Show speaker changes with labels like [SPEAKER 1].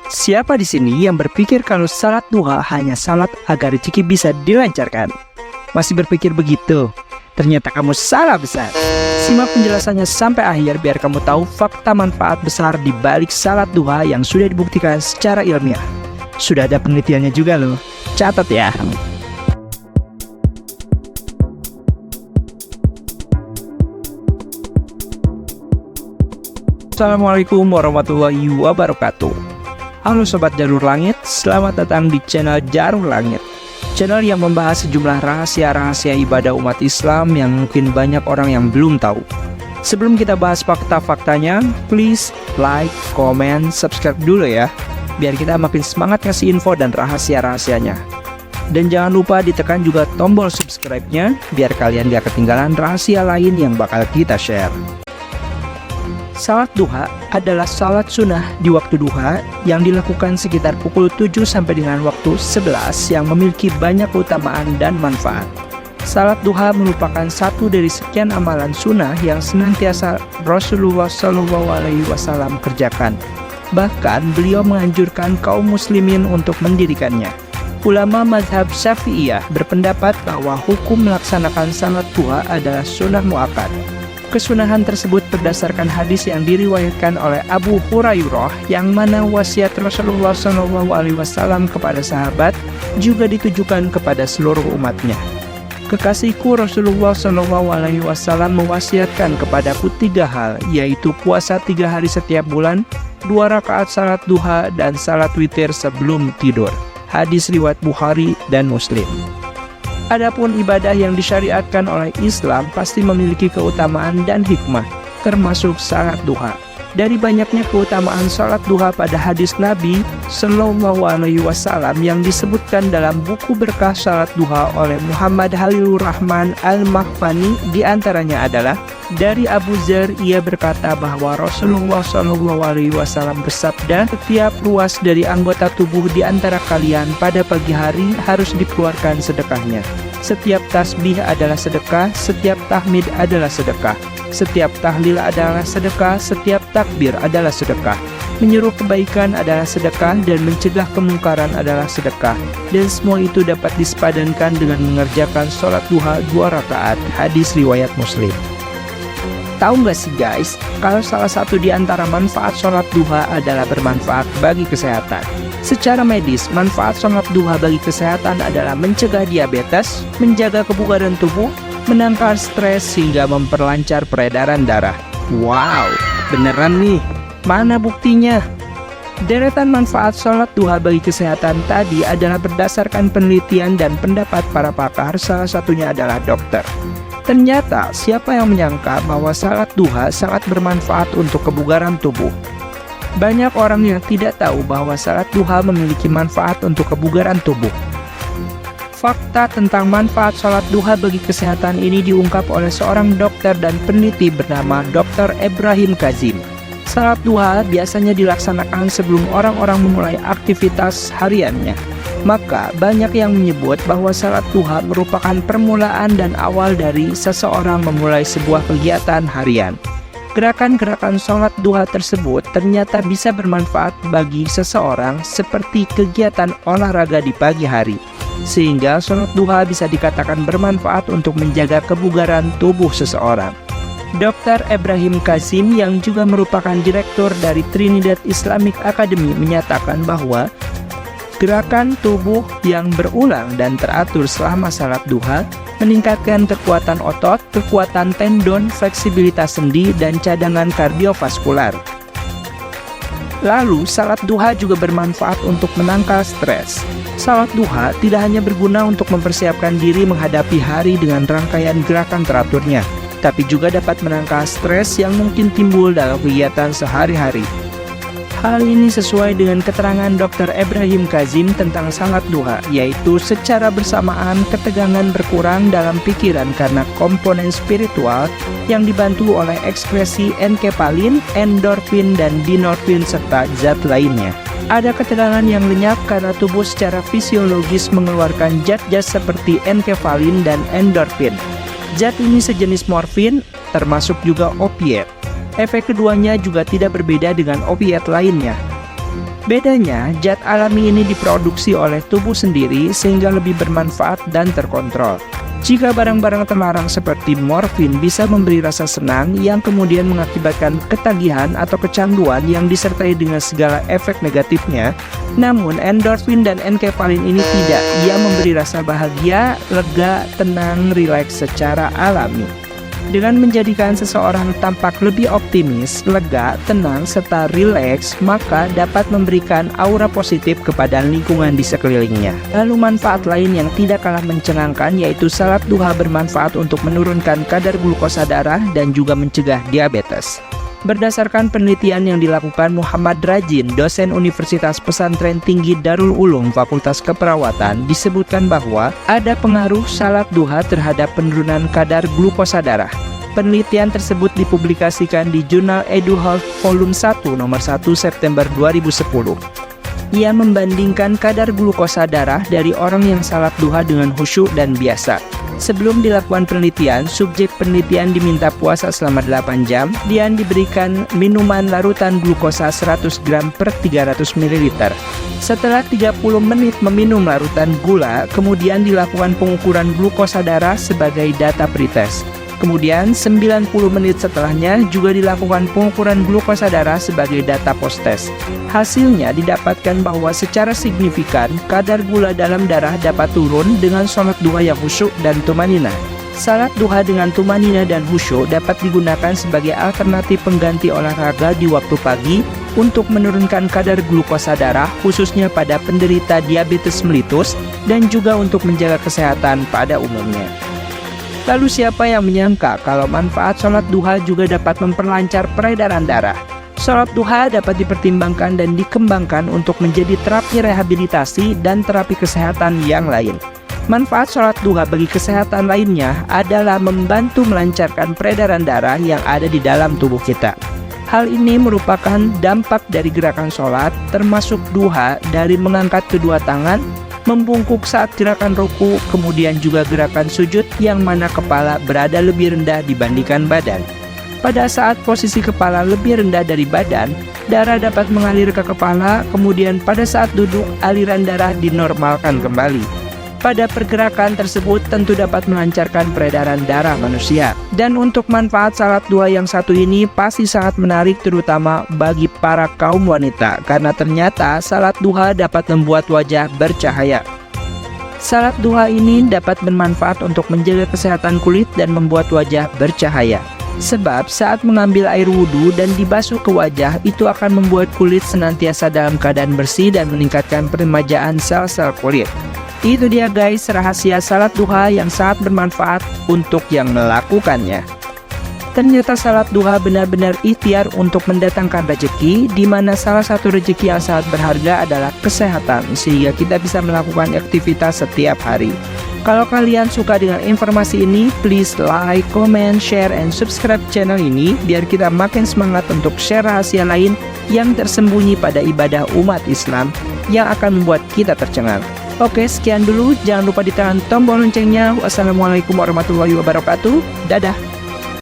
[SPEAKER 1] Siapa di sini yang berpikir kalau salat duha hanya salat agar rezeki bisa dilancarkan? Masih berpikir begitu? Ternyata kamu salah besar. Simak penjelasannya sampai akhir biar kamu tahu fakta manfaat besar di balik salat duha yang sudah dibuktikan secara ilmiah. Sudah ada penelitiannya juga loh. Catat ya. Assalamualaikum warahmatullahi wabarakatuh. Halo Sobat Jalur Langit, selamat datang di channel Jalur Langit. Channel yang membahas sejumlah rahasia-rahasia ibadah umat Islam yang mungkin banyak orang yang belum tahu. Sebelum kita bahas fakta-faktanya, please like, comment, subscribe dulu ya, biar kita makin semangat ngasih info dan rahasia-rahasianya. Dan jangan lupa ditekan juga tombol subscribe-nya, biar kalian gak ketinggalan rahasia lain yang bakal kita share. Salat duha adalah salat sunnah di waktu duha yang dilakukan sekitar pukul 7 sampai dengan waktu 11 yang memiliki banyak keutamaan dan manfaat. Salat duha merupakan satu dari sekian amalan sunnah yang senantiasa Rasulullah SAW kerjakan. Bahkan beliau menganjurkan kaum muslimin untuk mendirikannya. Ulama mazhab Syafi'iyah berpendapat bahwa hukum melaksanakan salat duha adalah sunnah muakkad. Kesunahan tersebut berdasarkan hadis yang diriwayatkan oleh Abu Hurairah yang mana wasiat Rasulullah SAW kepada sahabat juga ditujukan kepada seluruh umatnya. Kekasihku Rasulullah SAW mewasiatkan kepadaku 3 hal, yaitu puasa 3 hari setiap bulan, 2 rakaat salat duha, dan salat witir sebelum tidur. Hadis riwayat Bukhari dan Muslim. Adapun ibadah yang disyariatkan oleh Islam pasti memiliki keutamaan dan hikmah, termasuk salat duha. Dari banyaknya keutamaan salat duha pada hadis Nabi SAW yang disebutkan dalam buku berkah salat duha oleh Muhammad Halilur Rahman Al-Mahfani, diantaranya adalah dari Abu Dzar, ia berkata bahwa Rasulullah SAW bersabda, setiap ruas dari anggota tubuh di antara kalian pada pagi hari harus dikeluarkan sedekahnya. Setiap tasbih adalah sedekah, setiap tahmid adalah sedekah, setiap tahlil adalah sedekah, setiap takbir adalah sedekah. Menyuruh kebaikan adalah sedekah dan mencegah kemungkaran adalah sedekah. Dan semua itu dapat disepadankan dengan mengerjakan sholat duha 2 rakaat. Hadis riwayat Muslim. Tahu nggak sih guys, kalau salah satu di antara manfaat sholat duha adalah bermanfaat bagi kesehatan. Secara medis, manfaat sholat duha bagi kesehatan adalah mencegah diabetes, menjaga kebugaran tubuh, menangkal stres, hingga memperlancar peredaran darah. Wow, beneran nih, mana buktinya? Deretan manfaat sholat duha bagi kesehatan tadi adalah berdasarkan penelitian dan pendapat para pakar, salah satunya adalah dokter. Ternyata, siapa yang menyangka bahwa salat duha sangat bermanfaat untuk kebugaran tubuh? Banyak orang yang tidak tahu bahwa salat duha memiliki manfaat untuk kebugaran tubuh. Fakta tentang manfaat salat duha bagi kesehatan ini diungkap oleh seorang dokter dan peneliti bernama Dr. Ibrahim Kazim. Salat duha biasanya dilaksanakan sebelum orang-orang memulai aktivitas hariannya. Maka banyak yang menyebut bahwa salat duha merupakan permulaan dan awal dari seseorang memulai sebuah kegiatan harian. Gerakan-gerakan salat duha tersebut ternyata bisa bermanfaat bagi seseorang seperti kegiatan olahraga di pagi hari. Sehingga salat duha bisa dikatakan bermanfaat untuk menjaga kebugaran tubuh seseorang. Dr. Ibrahim Kazim yang juga merupakan direktur dari Trinidad Islamic Academy menyatakan bahwa gerakan tubuh yang berulang dan teratur selama salat duha meningkatkan kekuatan otot, kekuatan tendon, fleksibilitas sendi, dan cadangan kardiovaskular. Lalu, salat duha juga bermanfaat untuk menangkal stres. Salat duha tidak hanya berguna untuk mempersiapkan diri menghadapi hari dengan rangkaian gerakan teraturnya, tapi juga dapat menangkal stres yang mungkin timbul dalam kegiatan sehari-hari. Hal ini sesuai dengan keterangan Dr. Ibrahim Kazim tentang salat duha, yaitu secara bersamaan ketegangan berkurang dalam pikiran karena komponen spiritual yang dibantu oleh ekskresi enkefalin, endorfin, dan dinorfin serta zat lainnya. Ada ketegangan yang lenyap karena tubuh secara fisiologis mengeluarkan zat-zat seperti enkefalin dan endorfin. Zat ini sejenis morfin, termasuk juga opiat. Efek keduanya juga tidak berbeda dengan opiat lainnya. Bedanya, zat alami ini diproduksi oleh tubuh sendiri sehingga lebih bermanfaat dan terkontrol. Jika barang-barang terlarang seperti morfin bisa memberi rasa senang yang kemudian mengakibatkan ketagihan atau kecanduan yang disertai dengan segala efek negatifnya, namun endorfin dan enkepalin ini tidak, ia memberi rasa bahagia, lega, tenang, rileks secara alami. Dengan menjadikan seseorang tampak lebih optimis, lega, tenang, serta rileks, maka dapat memberikan aura positif kepada lingkungan di sekelilingnya. Lalu manfaat lain yang tidak kalah mencengangkan yaitu salat duha bermanfaat untuk menurunkan kadar glukosa darah dan juga mencegah diabetes. Berdasarkan penelitian yang dilakukan Muhammad Rajin, dosen Universitas Pesantren Tinggi Darul Ulum Fakultas Keperawatan, disebutkan bahwa ada pengaruh salat duha terhadap penurunan kadar glukosa darah. Penelitian tersebut dipublikasikan di Jurnal EduHealth Volume 1 nomor 1 September 2010. Ia membandingkan kadar glukosa darah dari orang yang salat duha dengan khusyuk dan biasa. Sebelum dilakukan penelitian, subjek penelitian diminta puasa selama 8 jam, dan diberikan minuman larutan glukosa 100 gram per 300 ml. Setelah 30 menit meminum larutan gula, kemudian dilakukan pengukuran glukosa darah sebagai data pretest. Kemudian 90 menit setelahnya juga dilakukan pengukuran glukosa darah sebagai data post-test. Hasilnya didapatkan bahwa secara signifikan kadar gula dalam darah dapat turun dengan sholat duha yang khusyuk dan tumanina. Salat duha dengan tumanina dan khusyuk dapat digunakan sebagai alternatif pengganti olahraga di waktu pagi untuk menurunkan kadar glukosa darah khususnya pada penderita diabetes melitus dan juga untuk menjaga kesehatan pada umumnya. Lalu siapa yang menyangka kalau manfaat sholat duha juga dapat memperlancar peredaran darah? Sholat duha dapat dipertimbangkan dan dikembangkan untuk menjadi terapi rehabilitasi dan terapi kesehatan yang lain. Manfaat sholat duha bagi kesehatan lainnya adalah membantu melancarkan peredaran darah yang ada di dalam tubuh kita. Hal ini merupakan dampak dari gerakan sholat, termasuk duha dari mengangkat kedua tangan, membungkuk saat gerakan ruku, kemudian juga gerakan sujud yang mana kepala berada lebih rendah dibandingkan badan. Pada saat posisi kepala lebih rendah dari badan, darah dapat mengalir ke kepala, kemudian pada saat duduk aliran darah dinormalkan kembali. Pada pergerakan tersebut tentu dapat melancarkan peredaran darah manusia. Dan untuk manfaat salat duha yang satu ini pasti sangat menarik terutama bagi para kaum wanita, karena ternyata salat duha dapat membuat wajah bercahaya. Salat duha ini dapat bermanfaat untuk menjaga kesehatan kulit dan membuat wajah bercahaya. Sebab saat mengambil air wudhu dan dibasuh ke wajah, itu akan membuat kulit senantiasa dalam keadaan bersih dan meningkatkan peremajaan sel-sel kulit. Itu dia guys, rahasia salat duha yang sangat bermanfaat untuk yang melakukannya. Ternyata salat duha benar-benar ikhtiar untuk mendatangkan rezeki, di mana salah satu rezeki yang sangat berharga adalah kesehatan, sehingga kita bisa melakukan aktivitas setiap hari. Kalau kalian suka dengan informasi ini, please like, comment, share, and subscribe channel ini biar kita makin semangat untuk share rahasia lain yang tersembunyi pada ibadah umat Islam yang akan membuat kita tercengang. Oke, sekian dulu. Jangan lupa ditekan tombol loncengnya. Wassalamualaikum warahmatullahi wabarakatuh. Dadah.